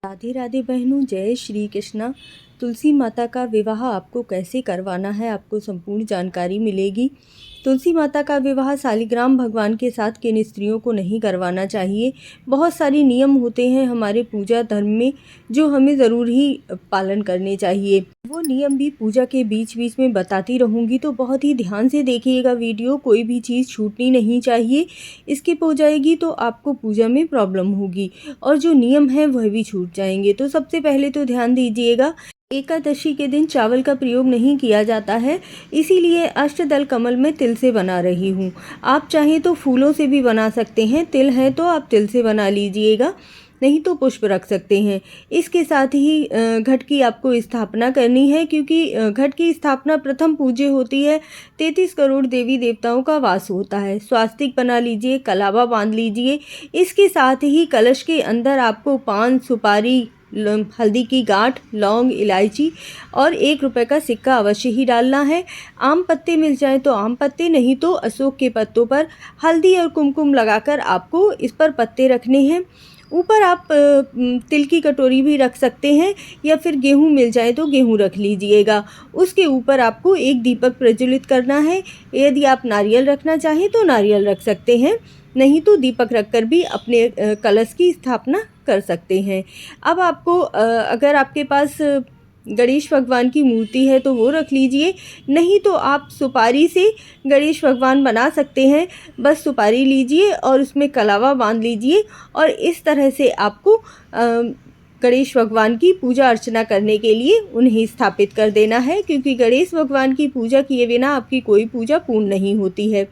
राधे राधे बहनों, जय श्री कृष्णा। तुलसी माता का विवाह आपको कैसे करवाना है, आपको संपूर्ण जानकारी मिलेगी। तुलसी माता का विवाह शालिग्राम भगवान के साथ किन स्त्रियों को नहीं करवाना चाहिए। बहुत सारे नियम होते हैं हमारे पूजा धर्म में जो हमें ज़रूर ही पालन करने चाहिए। वो नियम भी पूजा के बीच बीच में बताती रहूँगी, तो बहुत ही ध्यान से देखिएगा वीडियो। कोई भी चीज़ छूटनी नहीं चाहिए, स्किप हो जाएगी तो आपको पूजा में प्रॉब्लम होगी और जो नियम है वह भी छूट जाएंगे। तो सबसे पहले तो ध्यान दीजिएगा, एकादशी के दिन चावल का प्रयोग नहीं किया जाता है, इसीलिए अष्टदल कमल में तिल से बना रही हूँ। आप चाहें तो फूलों से भी बना सकते हैं, तिल है तो आप तिल से बना लीजिएगा, नहीं तो पुष्प रख सकते हैं। इसके साथ ही घट की आपको स्थापना करनी है, क्योंकि घट की स्थापना प्रथम पूज्य होती है। 33 करोड़ देवी देवताओं का वास होता है। स्वास्तिक बना लीजिए, कलावा बांध लीजिए। इसके साथ ही कलश के अंदर आपको पान, सुपारी, हल्दी की गांठ, लौंग, इलायची और 1 रुपये का सिक्का अवश्य ही डालना है। आम पत्ते मिल जाए तो आम पत्ते, नहीं तो अशोक के पत्तों पर हल्दी और कुमकुम लगाकर आपको इस पर पत्ते रखने हैं। ऊपर आप तिल की कटोरी भी रख सकते हैं, या फिर गेहूं मिल जाए तो गेहूं रख लीजिएगा। उसके ऊपर आपको एक दीपक प्रज्वलित करना है। यदि आप नारियल रखना चाहें तो नारियल रख सकते हैं, नहीं तो दीपक रखकर भी अपने कलश की स्थापना कर सकते हैं। अब आपको अगर आपके पास गणेश भगवान की मूर्ति है तो वो रख लीजिए, नहीं तो आप सुपारी से गणेश भगवान बना सकते हैं। बस सुपारी लीजिए और उसमें कलावा बांध लीजिए और इस तरह से आपको गणेश भगवान की पूजा अर्चना करने के लिए उन्हें स्थापित कर देना है, क्योंकि गणेश भगवान की पूजा किए बिना आपकी कोई पूजा पूर्ण नहीं होती है।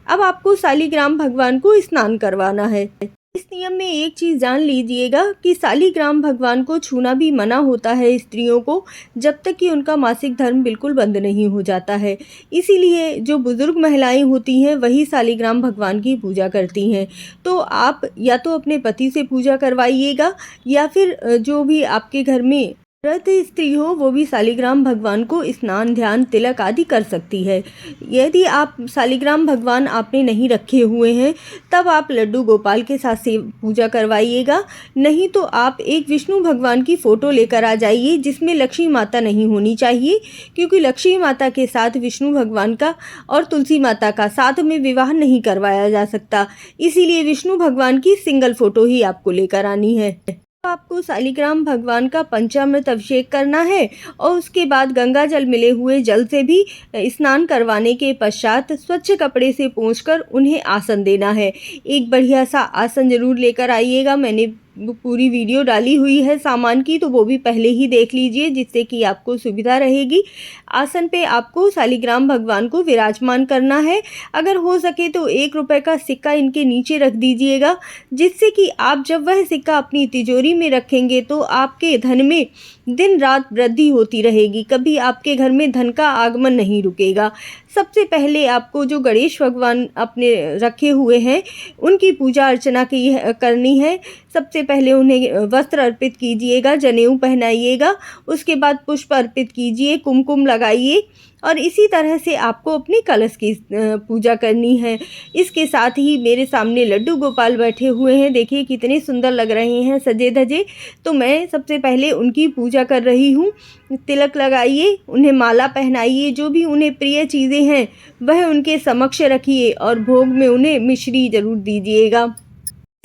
अब आपको शालिग्राम भगवान को स्नान करवाना है। इस नियम में एक चीज़ जान लीजिएगा कि शालिग्राम भगवान को छूना भी मना होता है स्त्रियों को, जब तक कि उनका मासिक धर्म बिल्कुल बंद नहीं हो जाता है। इसीलिए जो बुज़ुर्ग महिलाएं होती हैं वही शालिग्राम भगवान की पूजा करती हैं। तो आप या तो अपने पति से पूजा करवाइएगा, या फिर जो भी आपके घर में व्रत स्त्री हो वो भी शालिग्राम भगवान को स्नान, ध्यान, तिलक आदि कर सकती है। यदि आप शालिग्राम भगवान आपने नहीं रखे हुए हैं तब आप लड्डू गोपाल के साथ से पूजा करवाइएगा, नहीं तो आप एक विष्णु भगवान की फ़ोटो लेकर आ जाइए जिसमें लक्ष्मी माता नहीं होनी चाहिए, क्योंकि लक्ष्मी माता के साथ विष्णु भगवान का और तुलसी माता का साथ में विवाह नहीं करवाया जा सकता। इसीलिए विष्णु भगवान की सिंगल फ़ोटो ही आपको लेकर आनी है। आपको शालिग्राम भगवान का पंचामृत अभिषेक करना है और उसके बाद गंगा जल मिले हुए जल से भी स्नान करवाने के पश्चात स्वच्छ कपड़े से पोंछकर उन्हें आसन देना है। एक बढ़िया सा आसन जरूर लेकर आइएगा। मैंने पूरी वीडियो डाली हुई है सामान की, तो वो भी पहले ही देख लीजिए, जिससे कि आपको सुविधा रहेगी। आसन पे आपको शालिग्राम भगवान को विराजमान करना है। अगर हो सके तो 1 रुपये का सिक्का इनके नीचे रख दीजिएगा, जिससे कि आप जब वह सिक्का अपनी तिजोरी में रखेंगे तो आपके धन में दिन रात वृद्धि होती रहेगी, कभी आपके घर में धन का आगमन नहीं रुकेगा। सबसे पहले आपको जो गणेश भगवान अपने रखे हुए हैं उनकी पूजा अर्चना करनी है। सबसे पहले उन्हें वस्त्र अर्पित कीजिएगा, जनेऊ पहनाइएगा, उसके बाद पुष्प अर्पित कीजिए, कुमकुम लगाइए और इसी तरह से आपको अपने कलश की पूजा करनी है। इसके साथ ही मेरे सामने लड्डू गोपाल बैठे हुए हैं, देखिए कितने सुंदर लग रहे हैं सजे धजे। तो मैं सबसे पहले उनकी पूजा कर रही हूँ। तिलक लगाइए, उन्हें माला पहनाइए, जो भी उन्हें प्रिय चीज़ें हैं वह उनके समक्ष रखिए और भोग में उन्हें मिश्री जरूर दीजिएगा।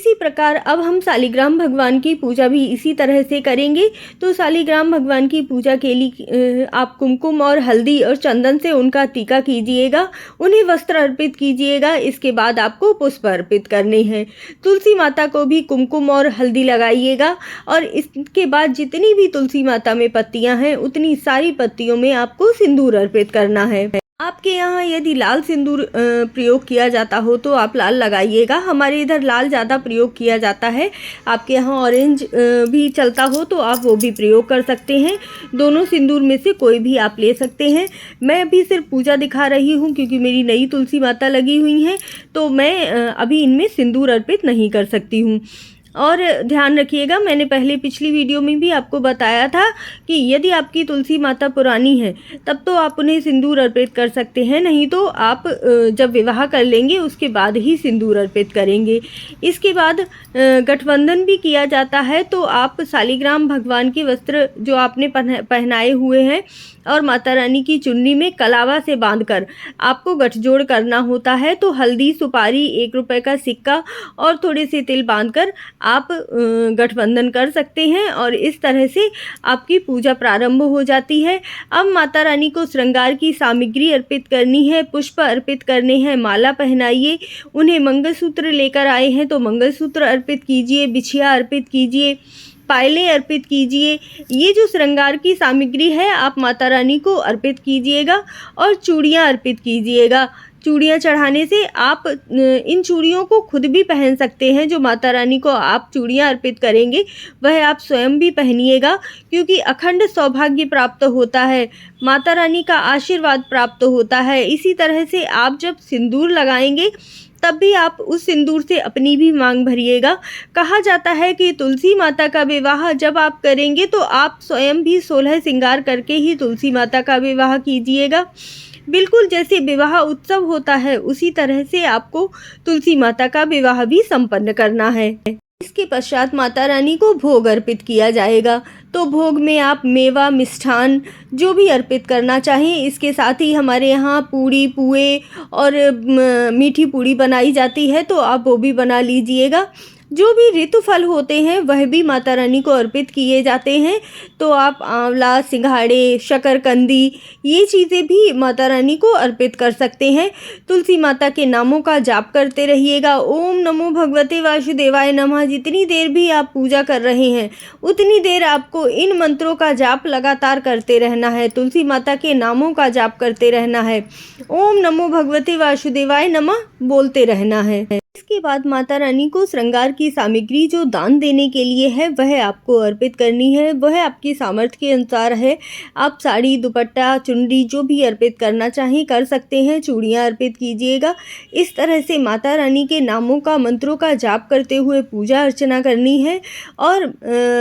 इसी प्रकार अब हम शालिग्राम भगवान की पूजा भी इसी तरह से करेंगे। तो शालिग्राम भगवान की पूजा के लिए आप कुमकुम और हल्दी और चंदन से उनका टीका कीजिएगा, उन्हें वस्त्र अर्पित कीजिएगा। इसके बाद आपको पुष्प अर्पित करने हैं। तुलसी माता को भी कुमकुम और हल्दी लगाइएगा और इसके बाद जितनी भी तुलसी माता में पत्तियां हैं उतनी सारी पत्तियों में आपको सिंदूर अर्पित करना है। आपके यहाँ यदि लाल सिंदूर प्रयोग किया जाता हो तो आप लाल लगाइएगा। हमारे इधर लाल ज़्यादा प्रयोग किया जाता है। आपके यहाँ ऑरेंज भी चलता हो तो आप वो भी प्रयोग कर सकते हैं। दोनों सिंदूर में से कोई भी आप ले सकते हैं। मैं अभी सिर्फ पूजा दिखा रही हूँ क्योंकि मेरी नई तुलसी माता लगी हुई हैं, तो मैं अभी इनमें सिंदूर अर्पित नहीं कर सकती हूँ। और ध्यान रखिएगा, मैंने पहले पिछली वीडियो में भी आपको बताया था कि यदि आपकी तुलसी माता पुरानी है तब तो आप उन्हें सिंदूर अर्पित कर सकते हैं, नहीं तो आप जब विवाह कर लेंगे उसके बाद ही सिंदूर अर्पित करेंगे। इसके बाद गठबंधन भी किया जाता है, तो आप शालिग्राम भगवान के वस्त्र जो आपने पहनाए हुए हैं और माता रानी की चुन्नी में कलावा से बांधकर आपको गठजोड़ करना होता है। तो हल्दी, सुपारी, 1 रुपये का सिक्का और थोड़े से तिल बांधकर आप गठबंधन कर सकते हैं और इस तरह से आपकी पूजा प्रारंभ हो जाती है। अब माता रानी को श्रृंगार की सामग्री अर्पित करनी है, पुष्प अर्पित करने हैं, माला पहनाइए, उन्हें मंगलसूत्र लेकर आए हैं तो मंगलसूत्र अर्पित कीजिए, बिछिया अर्पित कीजिए, पायलें अर्पित कीजिए। ये जो श्रृंगार की सामग्री है आप माता रानी को अर्पित कीजिएगा और चूड़ियाँ अर्पित कीजिएगा। चूड़ियाँ चढ़ाने से आप इन चूड़ियों को खुद भी पहन सकते हैं। जो माता रानी को आप चूड़ियाँ अर्पित करेंगे वह आप स्वयं भी पहनिएगा, क्योंकि अखंड सौभाग्य प्राप्त होता है, माता रानी का आशीर्वाद प्राप्त होता है। इसी तरह से आप जब सिंदूर लगाएंगे तब भी आप उस सिंदूर से अपनी भी मांग भरिएगा। कहा जाता है कि तुलसी माता का विवाह जब आप करेंगे तो आप स्वयं भी 16 श्रृंगार करके ही तुलसी माता का विवाह कीजिएगा। बिल्कुल जैसे विवाह उत्सव होता है उसी तरह से आपको तुलसी माता का विवाह भी संपन्न करना है। इसके पश्चात माता रानी को भोग अर्पित किया जाएगा। तो भोग में आप मेवा, मिष्ठान जो भी अर्पित करना चाहें, इसके साथ ही हमारे यहाँ पूड़ी, पुए और मीठी पूड़ी बनाई जाती है, तो आप वो भी बना लीजिएगा। जो भी ऋतु फल होते हैं वह भी माता रानी को अर्पित किए जाते हैं। तो आप आंवला, सिंघाड़े, शकरकंदी ये चीज़ें भी माता रानी को अर्पित कर सकते हैं। तुलसी माता के नामों का जाप करते रहिएगा। ओम नमो भगवते वासुदेवाय नमः। जितनी देर भी आप पूजा कर रहे हैं उतनी देर आपको इन मंत्रों का जाप लगातार करते रहना है, तुलसी माता के नामों का जाप करते रहना है, ओम नमो भगवते वासुदेवाय नमः बोलते रहना है। इसके बाद माता रानी को श्रृंगार की सामग्री जो दान देने के लिए है वह आपको अर्पित करनी है। वह आपकी सामर्थ्य के अनुसार है। आप साड़ी, दुपट्टा, चुनरी जो भी अर्पित करना चाहें कर सकते हैं। चूड़ियाँ अर्पित कीजिएगा। इस तरह से माता रानी के नामों का, मंत्रों का जाप करते हुए पूजा अर्चना करनी है। और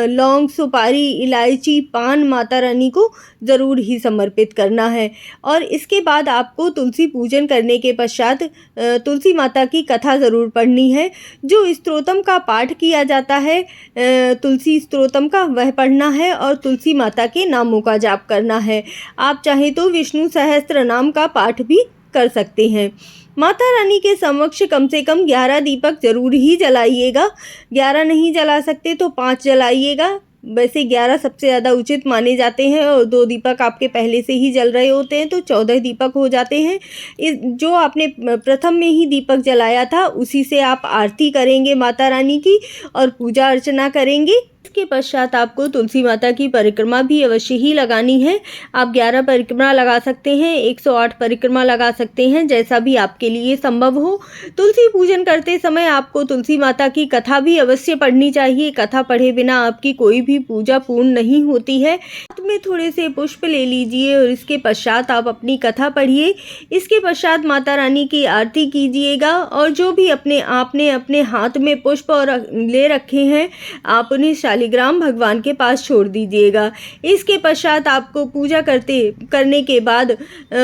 लौंग, सुपारी, इलायची, पान माता रानी को ज़रूर ही समर्पित करना है। और इसके बाद आपको तुलसी पूजन करने के पश्चात तुलसी माता की कथा ज़रूर पढ़नी है। जो स्तोत्रम का पाठ किया जाता है, तुलसी स्तोत्रम का, वह पढ़ना है और तुलसी माता के नामों का जाप करना है। आप चाहे तो विष्णु सहस्त्र नाम का पाठ भी कर सकते हैं। माता रानी के समक्ष कम से कम 11 दीपक जरूर ही जलाइएगा। 11 नहीं जला सकते तो 5 जलाइएगा। वैसे 11 सबसे ज़्यादा उचित माने जाते हैं और 2 दीपक आपके पहले से ही जल रहे होते हैं तो 14 दीपक हो जाते हैं। जो आपने प्रथम में ही दीपक जलाया था उसी से आप आरती करेंगे माता रानी की और पूजा अर्चना करेंगे। इसके पश्चात आपको तुलसी माता की परिक्रमा भी अवश्य ही लगानी है। आप 11 परिक्रमा लगा सकते हैं, 108 परिक्रमा लगा सकते हैं, जैसा भी आपके लिए संभव हो। तुलसी पूजन करते समय आपको तुलसी माता की कथा भी अवश्य पढ़नी चाहिए। कथा पढ़े बिना आपकी कोई भी पूजा पूर्ण नहीं होती है। हाथ में थोड़े से पुष्प ले लीजिए और इसके पश्चात आप अपनी कथा पढ़िए। इसके पश्चात माता रानी की आरती कीजिएगा और जो भी आपने अपने हाथ में पुष्प और ले रखे हैं आप उन्हें शालिग्राम भगवान के पास छोड़ दीजिएगा। इसके पश्चात आपको पूजा करने के बाद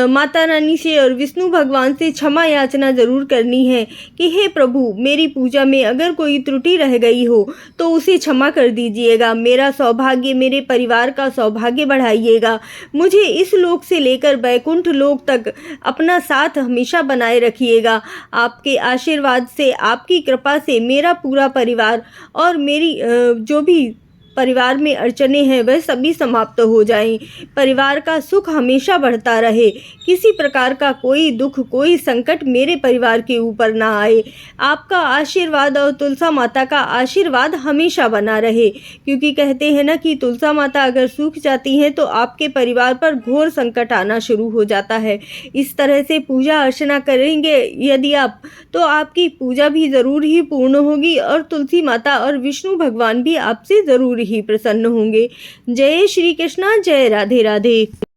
माता रानी से और विष्णु भगवान से क्षमा याचना जरूर करनी है कि हे प्रभु, मेरी पूजा में अगर कोई त्रुटि रह गई हो तो उसे क्षमा कर दीजिएगा। मेरा सौभाग्य, मेरे परिवार का सौभाग्य बढ़ाइएगा। मुझे इस लोक से लेकर वैकुंठ लोक तक अपना साथ हमेशा बनाए रखिएगा। आपके आशीर्वाद से, आपकी कृपा से मेरा पूरा परिवार और मेरी जो भी परिवार में अड़चने हैं वह सभी समाप्त हो जाएं। परिवार का सुख हमेशा बढ़ता रहे। किसी प्रकार का कोई दुख, कोई संकट मेरे परिवार के ऊपर ना आए। आपका आशीर्वाद और तुलसा माता का आशीर्वाद हमेशा बना रहे, क्योंकि कहते हैं ना कि तुलसा माता अगर सूख जाती हैं तो आपके परिवार पर घोर संकट आना शुरू हो जाता है। इस तरह से पूजा अर्चना करेंगे यदि आप, तो आपकी पूजा भी ज़रूर ही पूर्ण होगी और तुलसी माता और विष्णु भगवान भी आपसे ज़रूर ही प्रसन्न होंगे। जय श्री कृष्णा, जय राधे राधे।